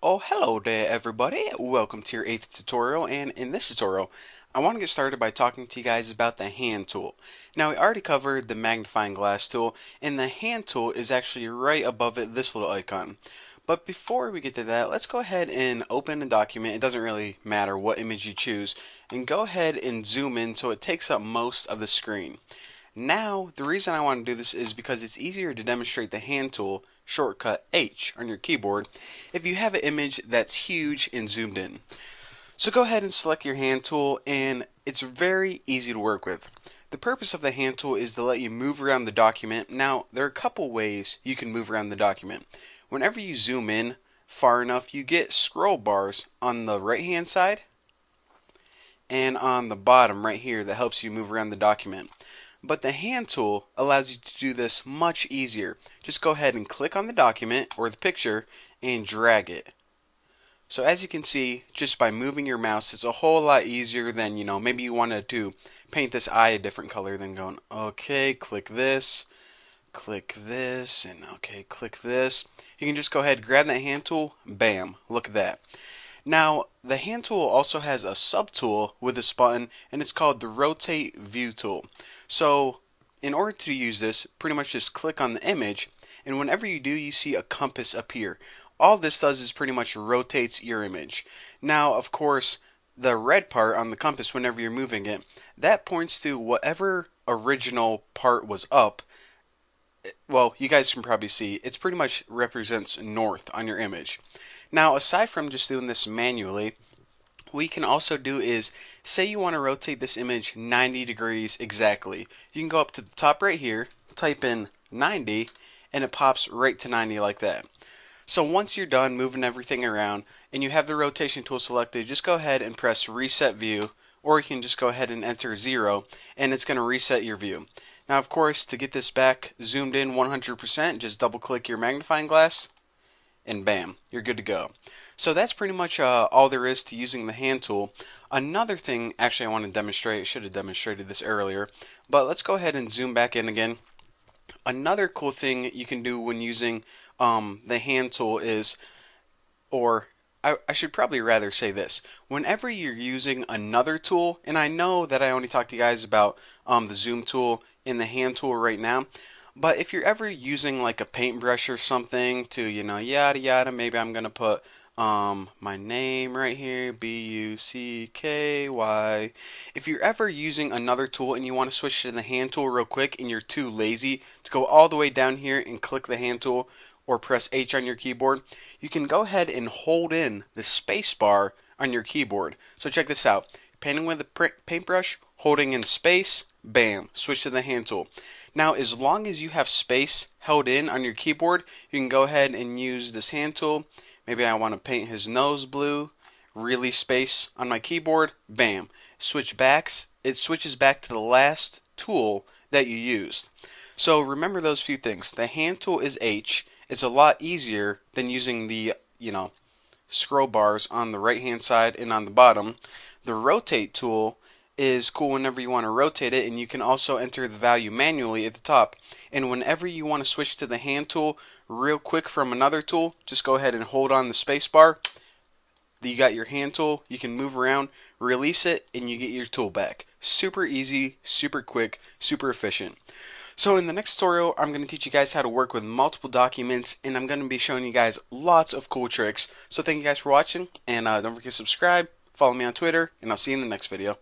Oh, hello there everybody. Welcome to your 8th tutorial, and in this tutorial I want to get started by talking to you guys about the hand tool. Now, we already covered the magnifying glass tool, and the hand tool is actually right above it, this little icon. But before we get to that, let's go ahead and open a document. It doesn't really matter what image you choose, and go ahead and zoom in so it takes up most of the screen. Now, the reason I want to do this is because it's easier to demonstrate the hand tool, shortcut H, on your keyboard if you have an image that's huge and zoomed in. So go ahead and select your hand tool, and it's very easy to work with. The purpose of the hand tool is to let you move around the document. Now, there are a couple ways you can move around the document. Whenever you zoom in far enough, you get scroll bars on the right hand side and on the bottom right here that helps you move around the document. But the hand tool allows you to do this much easier. Just go ahead and click on the document or the picture and drag it. So as you can see, just by moving your mouse, it's a whole lot easier than, maybe you wanted to paint this eye a different color than going, okay, click this, and okay, click this. You can just go ahead, grab that hand tool, bam, look at that. Now, the hand tool also has a subtool with this button, and it's called the Rotate View tool. So, in order to use this, pretty much just click on the image, and whenever you do, you see a compass appear. All this does is pretty much rotates your image. Now, of course, the red part on the compass, whenever you're moving it, that points to whatever original part was up. Well, you guys can probably see, it's pretty much represents north on your image. Now, aside from just doing this manually, what you can also do is, say you want to rotate this image 90 degrees exactly. You can go up to the top right here, type in 90, and it pops right to 90 like that. So once you're done moving everything around, and you have the rotation tool selected, just go ahead and press Reset View, or you can just go ahead and enter 0, and it's going to reset your view. Now, of course, to get this back zoomed in 100%, just double click your magnifying glass, and bam, you're good to go. So that's pretty much all there is to using the hand tool. Another thing, actually I want to demonstrate, I should have demonstrated this earlier, but let's go ahead and zoom back in again. Another cool thing you can do when using the hand tool is, or I should probably rather say this, whenever you're using another tool, and I know that I only talked to you guys about the zoom tool and the hand tool right now, but if you're ever using like a paintbrush or something to, yada yada, maybe I'm gonna put my name right here, Bucky. If you're ever using another tool and you want to switch to the hand tool real quick and you're too lazy to go all the way down here and click the hand tool or press H on your keyboard, you can go ahead and hold in the space bar on your keyboard. So check this out. Painting with a paintbrush, holding in space, bam, switch to the hand tool. Now, as long as you have space held in on your keyboard, you can go ahead and use this hand tool. Maybe I want to paint his nose blue, release space on my keyboard, bam. It switches back to the last tool that you used. So remember those few things. The hand tool is H. It's a lot easier than using the, scroll bars on the right hand side and on the bottom. The rotate tool is cool whenever you want to rotate it, and you can also enter the value manually at the top. And whenever you want to switch to the hand tool real quick from another tool, just go ahead and hold on the space bar. You got your hand tool, you can move around, release it, and you get your tool back. Super easy, super quick, super efficient. So in the next tutorial, I'm going to teach you guys how to work with multiple documents, and I'm going to be showing you guys lots of cool tricks. So thank you guys for watching, and don't forget to subscribe, follow me on Twitter, and I'll see you in the next video.